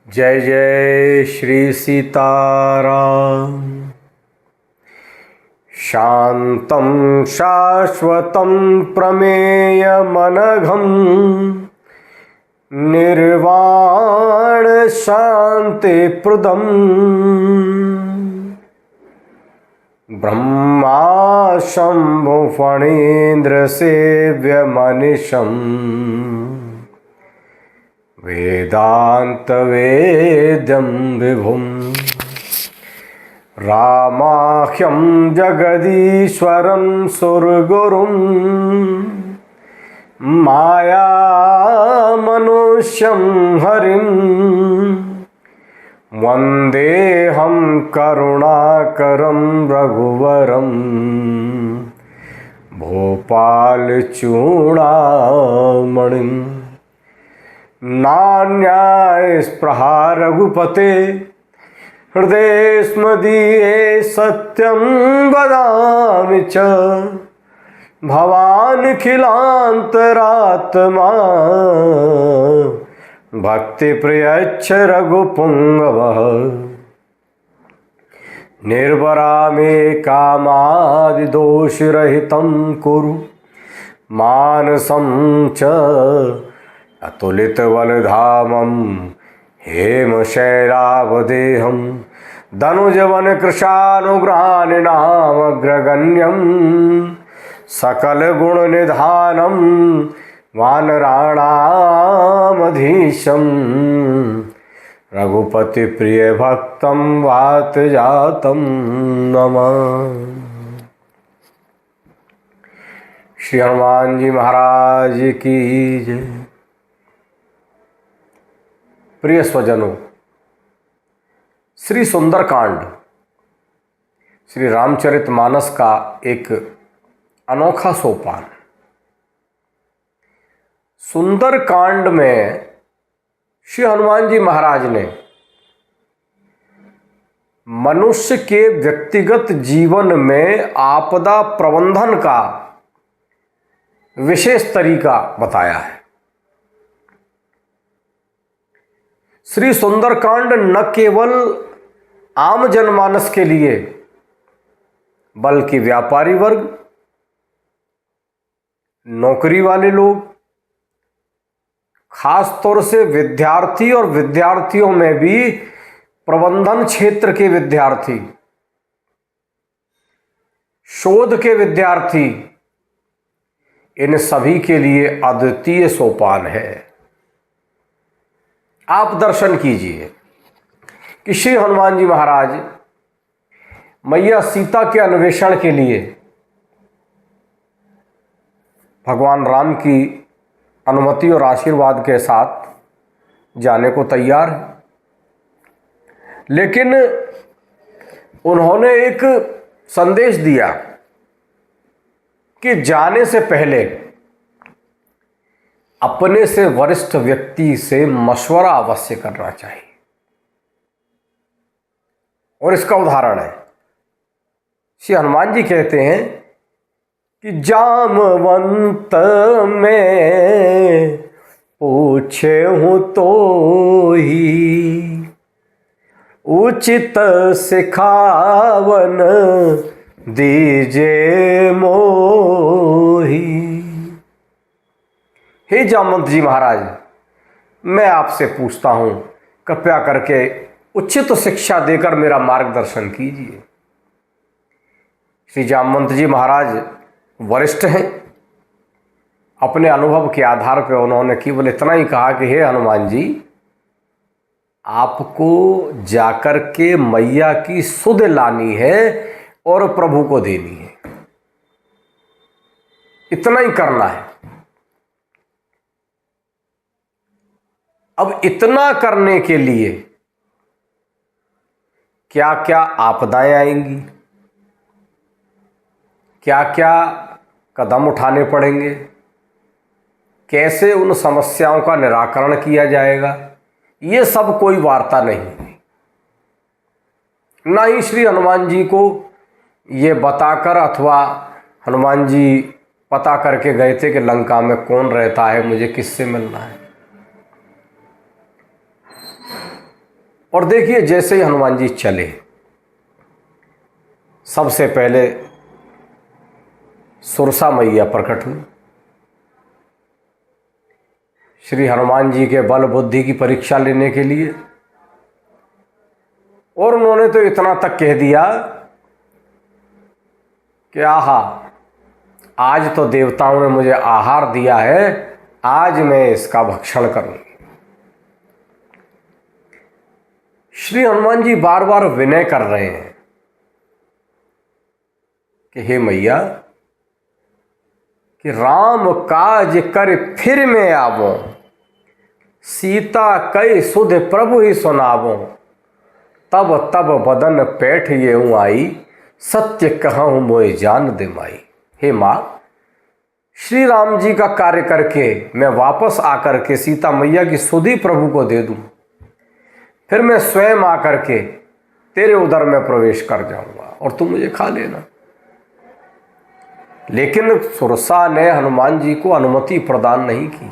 जय जय श्री सीताराम। शांतं शाश्वतं प्रमेयमनघं निर्वाण शान्तिप्रदं ब्रह्मा शम्भु फणीन्द्र सेव्यमनिशम् वेदांत वेद्यं विभुं रामाख्यं जगदीश्वरं सुरगुरुं माया मनुष्यं हरिं वन्देऽहं करुणाकरं रघुवरं भूपालचूडामणिम् नान्यायस्पृहा रघुपते हृदयेऽस्मदीये सत्यं वदामि च भवानखिलान्तरात्मा भक्तिप्रियच्छ रघुपुङ्गवः निर्वरामे कामादिदोषरहितं कुरु मानसं च अतुलितबलधामं हेमशैलावदेहं दनुजवनकृशानुग्रहानिनामग्रगण्यं सकलगुणनिधानं वानराणामधीशं रघुपतिप्रियभक्तं वातजातं नमः। श्री हनुमान जी महाराज की जय। प्रिय स्वजनों, श्री सुंदरकांड श्री रामचरितमानस का एक अनोखा सोपान। सुंदरकांड में श्री हनुमान जी महाराज ने मनुष्य के व्यक्तिगत जीवन में आपदा प्रबंधन का विशेष तरीका बताया है। श्री सुंदरकांड न केवल आम जनमानस के लिए बल्कि व्यापारी वर्ग, नौकरी वाले लोग, खास तौर से विद्यार्थी और विद्यार्थियों में भी प्रबंधन क्षेत्र के विद्यार्थी, शोध के विद्यार्थी, इन सभी के लिए अद्वितीय सोपान है। आप दर्शन कीजिए कि श्री हनुमान जी महाराज मैया सीता के अन्वेषण के लिए भगवान राम की अनुमति और आशीर्वाद के साथ जाने को तैयार हैं, लेकिन उन्होंने एक संदेश दिया कि जाने से पहले अपने से वरिष्ठ व्यक्ति से मशवरा अवश्य करना चाहिए। और इसका उदाहरण है, श्री हनुमान जी कहते हैं कि जामवंत में पूछे हूँ तो ही उचित सिखावन दीजे मोही। हे जामवंत जी महाराज, मैं आपसे पूछता हूं, कृपया करके उचित शिक्षा देकर मेरा मार्गदर्शन कीजिए। श्री जामवंत जी महाराज वरिष्ठ हैं। अपने अनुभव के आधार पर उन्होंने केवल इतना ही कहा कि हे हनुमान जी, आपको जाकर के मैया की सुध लानी है और प्रभु को देनी है, इतना ही करना है। अब इतना करने के लिए क्या क्या आपदाएं आएंगी, क्या क्या कदम उठाने पड़ेंगे, कैसे उन समस्याओं का निराकरण किया जाएगा, ये सब कोई वार्ता नहीं। ना ही श्री हनुमान जी को ये बताकर अथवा हनुमान जी पता करके गए थे कि लंका में कौन रहता है, मुझे किससे मिलना है। और देखिए, जैसे ही हनुमान जी चले, सबसे पहले सुरसा मैया प्रकट हुई। श्री हनुमान जी के बल बुद्धि की परीक्षा लेने के लिए, और उन्होंने तो इतना तक कह दिया कि आहा, आज तो देवताओं ने मुझे आहार दिया है, आज मैं इसका भक्षण करूंगी। श्री हनुमान जी बार बार विनय कर रहे हैं कि हे मैया, कि राम काज कर फिर मैं आवो, सीता कई सुध प्रभु ही सुनावो, तब तब बदन पैठ ये हूँ आई, सत्य कहूँ मोए जान दे माई। हे माँ, श्री राम जी का कार्य करके मैं वापस आकर के सीता मैया की सुधि प्रभु को दे दूं, फिर मैं स्वयं आकर के तेरे उदर में प्रवेश कर जाऊंगा और तू मुझे खा लेना। लेकिन सुरसा ने हनुमान जी को अनुमति प्रदान नहीं की।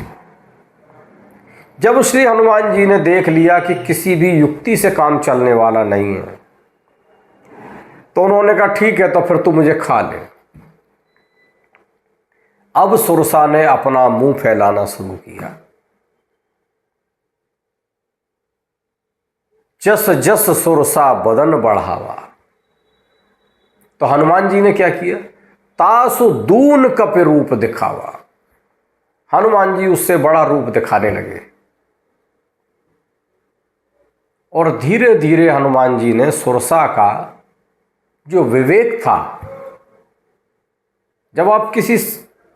जब श्री हनुमान जी ने देख लिया कि किसी भी युक्ति से काम चलने वाला नहीं है, तो उन्होंने कहा ठीक है, तो फिर तू मुझे खा ले। अब सुरसा ने अपना मुंह फैलाना शुरू किया। जस जस सुरसा बदन बढ़ावा, तो हनुमान जी ने क्या किया, तासु दून कपि रूप दिखावा। हनुमान जी उससे बड़ा रूप दिखाने लगे और धीरे धीरे हनुमान जी ने सुरसा का जो विवेक था, जब आप किसी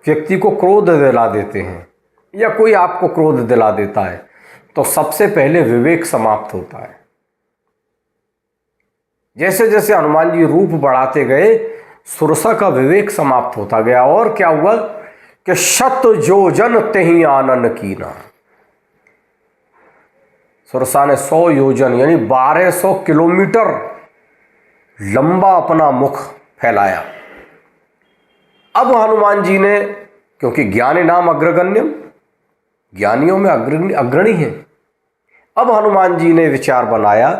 व्यक्ति को क्रोध दिला देते हैं या कोई आपको क्रोध दिला देता है, तो सबसे पहले विवेक समाप्त होता है। जैसे जैसे हनुमान जी रूप बढ़ाते गए, सुरसा का विवेक समाप्त होता गया। और क्या हुआ कि शत योजन तेहि आनन कीना, सुरसा ने 100 योजन यानी 1200 किलोमीटर लंबा अपना मुख फैलाया। अब हनुमान जी ने, क्योंकि ज्ञानी नाम अग्रगण्यम, ज्ञानियों में अग्रणी है, अब हनुमान जी ने विचार बनाया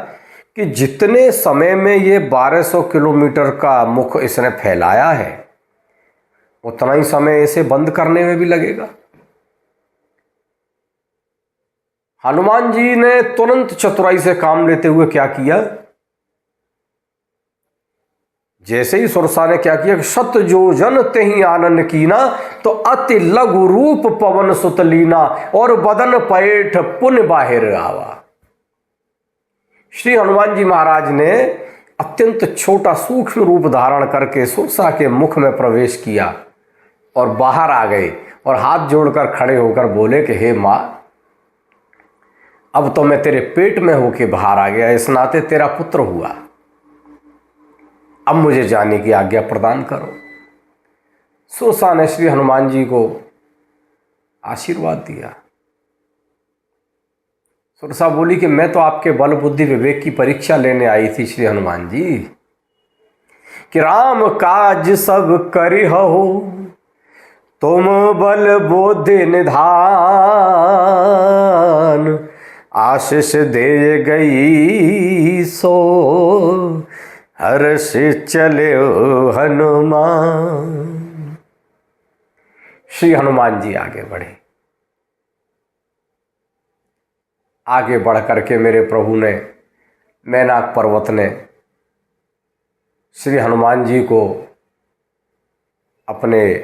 कि जितने समय में ये 1200 किलोमीटर का मुख इसने फैलाया है, उतना ही समय इसे बंद करने में भी लगेगा। हनुमान जी ने तुरंत चतुराई से काम लेते हुए क्या किया, जैसे ही सुरसा ने क्या किया, शत योजन तेहि आनन कीना, तो अति लघु रूप पवन सुतलीना, और बदन पैठ पुण्य बाहिर आवा। श्री हनुमान जी महाराज ने अत्यंत छोटा सूक्ष्म रूप धारण करके सुरसा के मुख में प्रवेश किया और बाहर आ गए और हाथ जोड़कर खड़े होकर बोले कि हे माँ, अब तो मैं तेरे पेट में होके बाहर आ गया, इस नाते तेरा पुत्र हुआ, अब मुझे जाने की आज्ञा प्रदान करो। सुरसा ने श्री हनुमान जी को आशीर्वाद दिया। सुरसा बोली कि मैं तो आपके बल बुद्धि विवेक की परीक्षा लेने आई थी श्री हनुमान जी, कि राम काज सब करिहु तुम बल बुद्धि निधान, आशीष दे गई सो हर्ष चले हनुमान। श्री हनुमान जी आगे बढ़े। आगे बढ़ करके मेरे प्रभु ने, मैनाक पर्वत ने श्री हनुमान जी को अपने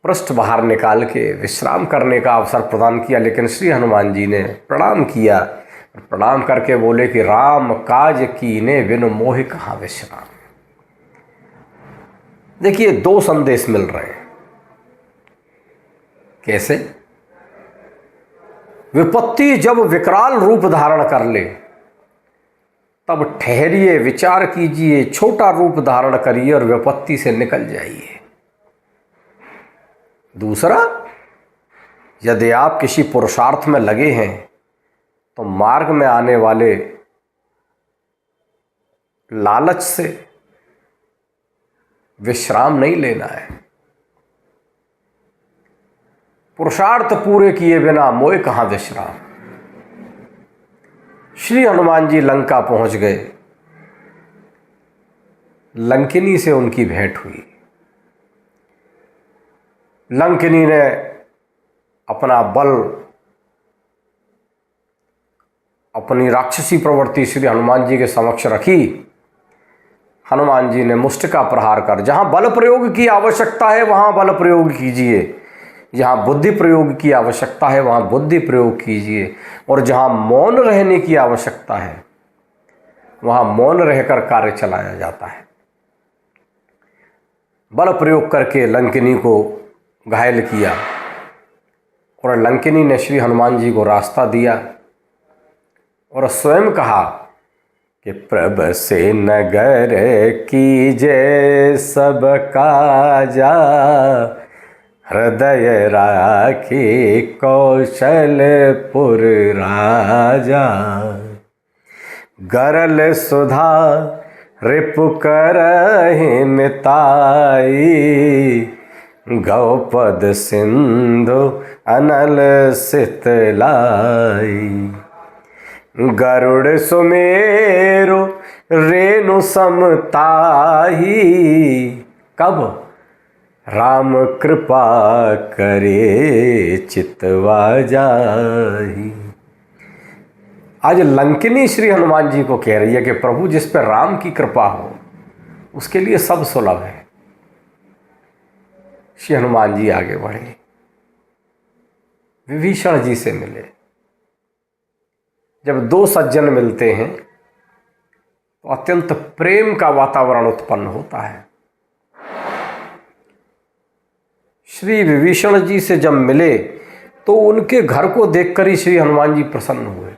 पृष्ठ बाहर निकाल के विश्राम करने का अवसर प्रदान किया। लेकिन श्री हनुमान जी ने प्रणाम किया, प्रणाम करके बोले कि राम काज कीने बिनु मोहि कहाँ विश्राम। देखिए, 2 संदेश मिल रहे हैं। कैसे? विपत्ति जब विकराल रूप धारण कर ले, तब ठहरिए, विचार कीजिए, छोटा रूप धारण करिए और विपत्ति से निकल जाइए। दूसरा, यदि आप किसी पुरुषार्थ में लगे हैं, तो मार्ग में आने वाले लालच से विश्राम नहीं लेना है। पुरुषार्थ पूरे किए बिना मोए कहाँ विश्राम। श्री हनुमान जी लंका पहुंच गए। लंकिनी से उनकी भेंट हुई। लंकिनी ने अपना बल, अपनी राक्षसी प्रवृत्ति श्री हनुमान जी के समक्ष रखी। हनुमान जी ने मुष्ट का प्रहार कर, जहां बल प्रयोग की आवश्यकता है वहां बल प्रयोग कीजिए, जहां बुद्धि प्रयोग की आवश्यकता है वहां बुद्धि प्रयोग कीजिए, और जहां मौन रहने की आवश्यकता है वहां मौन रहकर कार्य चलाया जाता है। बल प्रयोग करके लंकिनी को घायल किया, और लंकिनी ने श्री हनुमान जी को रास्ता दिया और स्वयं कहा कि प्रभ से नगर कीजे सब काजा, हृदय राखी कौशलपुर राजा, गरल सुधा रिपु करहि मिताई, गौपद सिंधु अनल सितलाई, गरुड़ सुमेरु रेणु समताही, कब राम कृपा करे चितवा जाही। आज लंकिनी श्री हनुमान जी को कह रही है कि प्रभु जिस पर राम की कृपा हो उसके लिए सब सुलभ है। श्री हनुमान जी आगे बढ़े, विभीषण जी से मिले। जब दो सज्जन मिलते हैं तो अत्यंत प्रेम का वातावरण उत्पन्न होता है। श्री विभीषण जी से जब मिले तो उनके घर को देखकर ही श्री हनुमान जी प्रसन्न हुए।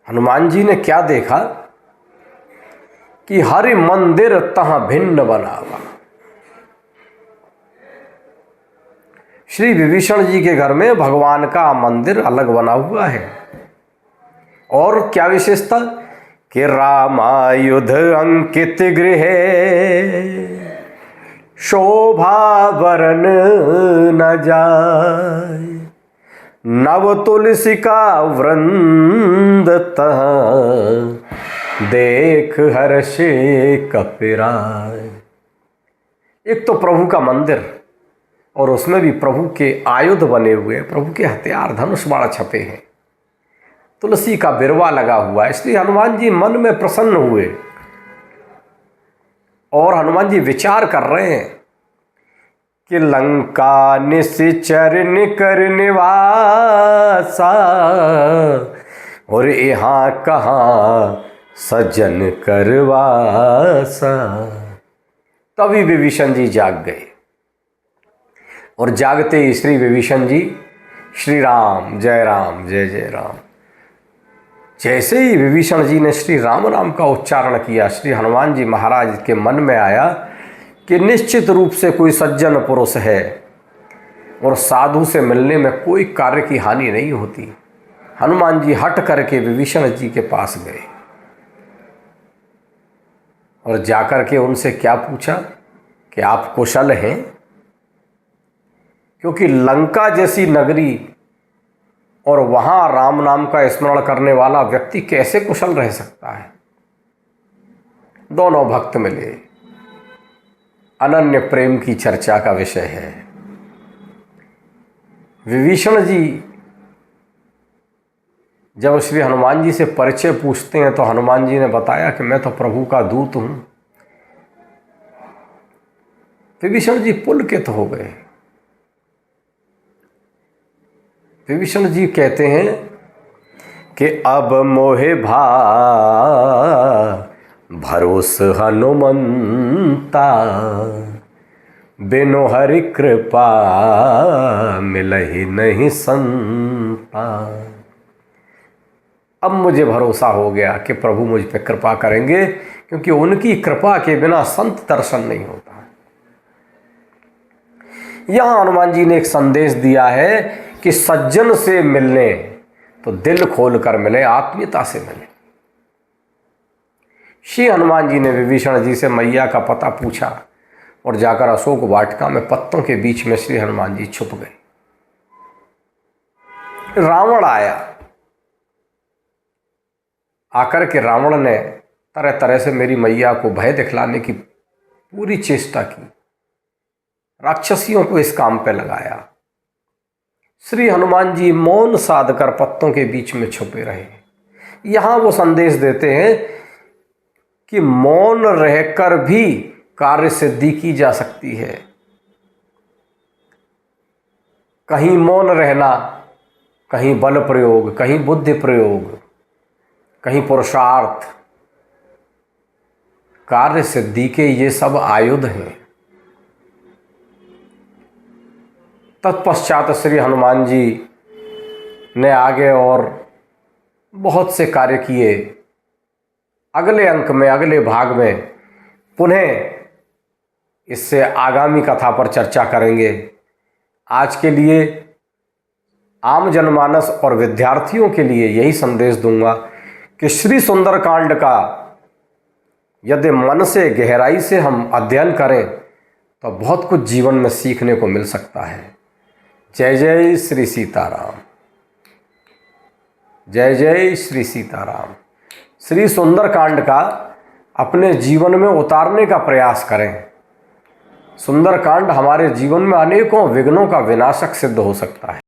हनुमान जी ने क्या देखा कि हरि मंदिर तहाँ भिन्न बनावा। श्री विभीषण जी के घर में भगवान का मंदिर अलग बना हुआ है। और क्या विशेषता कि रामायुध अंकित गृह शोभा वरन न जाय, नव तुलसी का वृंद देख हर्षे कपिराय। एक तो प्रभु का मंदिर और उसमें भी प्रभु के आयुध बने हुए, प्रभु के हथियार धनुष बाण छपे हैं, तुलसी का बिरवा लगा हुआ है। इसलिए हनुमान जी मन में प्रसन्न हुए और हनुमान जी विचार कर रहे हैं कि लंका निश्चर निकर निवासा, और यहाँ कहाँ सज्जन करवासा। तभी विभीषण जी जाग गए और जागते ही श्री विभीषण जी श्री राम जय जय राम। जैसे ही विभीषण जी ने श्री राम नाम का उच्चारण किया, श्री हनुमान जी महाराज के मन में आया कि निश्चित रूप से कोई सज्जन पुरुष है और साधु से मिलने में कोई कार्य की हानि नहीं होती। हनुमान जी हट करके विभीषण जी के पास गए और जाकर के उनसे क्या पूछा कि आप कुशल हैं? क्योंकि लंका जैसी नगरी और वहां राम नाम का स्मरण करने वाला व्यक्ति कैसे कुशल रह सकता है। दोनों भक्त मिले, अनन्य प्रेम की चर्चा का विषय है। विभीषण जी जब श्री हनुमान जी से परिचय पूछते हैं तो हनुमान जी ने बताया कि मैं तो प्रभु का दूत हूं। विभीषण जी पुलकित हो गए। विभीषण जी कहते हैं कि अब मोहे भरोस हनुमंता, बिनु हरि कृपा मिलहि नहीं संता। अब मुझे भरोसा हो गया कि प्रभु मुझ पर कृपा करेंगे, क्योंकि उनकी कृपा के बिना संत दर्शन नहीं होता। यहां हनुमान जी ने एक संदेश दिया है कि सज्जन से मिलने तो दिल खोल कर मिले, आत्मीयता से मिले। श्री हनुमान जी ने विभीषण जी से मैया का पता पूछा और जाकर अशोक वाटिका में पत्तों के बीच में श्री हनुमान जी छुप गए। रावण आया। आकर के रावण ने तरह तरह से मेरी मैया को भय दिखलाने की पूरी चेष्टा की, राक्षसियों को इस काम पे लगाया। श्री हनुमान जी मौन साध कर पत्तों के बीच में छुपे रहे। यहां वो संदेश देते हैं कि मौन रहकर भी कार्य सिद्धि की जा सकती है। कहीं मौन रहना, कहीं बल प्रयोग, कहीं बुद्धि प्रयोग, कहीं पुरुषार्थ, कार्य सिद्धि के ये सब आयुध हैं। तत्पश्चात श्री हनुमान जी ने आगे और बहुत से कार्य किए। अगले अंक में, अगले भाग में पुनः इससे आगामी कथा पर चर्चा करेंगे। आज के लिए आम जनमानस और विद्यार्थियों के लिए यही संदेश दूंगा कि श्री सुंदरकांड का यदि मन से गहराई से हम अध्ययन करें तो बहुत कुछ जीवन में सीखने को मिल सकता है। जय जय श्री सीताराम। जय जय श्री सीताराम। श्री सुंदरकांड का अपने जीवन में उतारने का प्रयास करें। सुंदरकांड हमारे जीवन में अनेकों विघ्नों का विनाशक सिद्ध हो सकता है।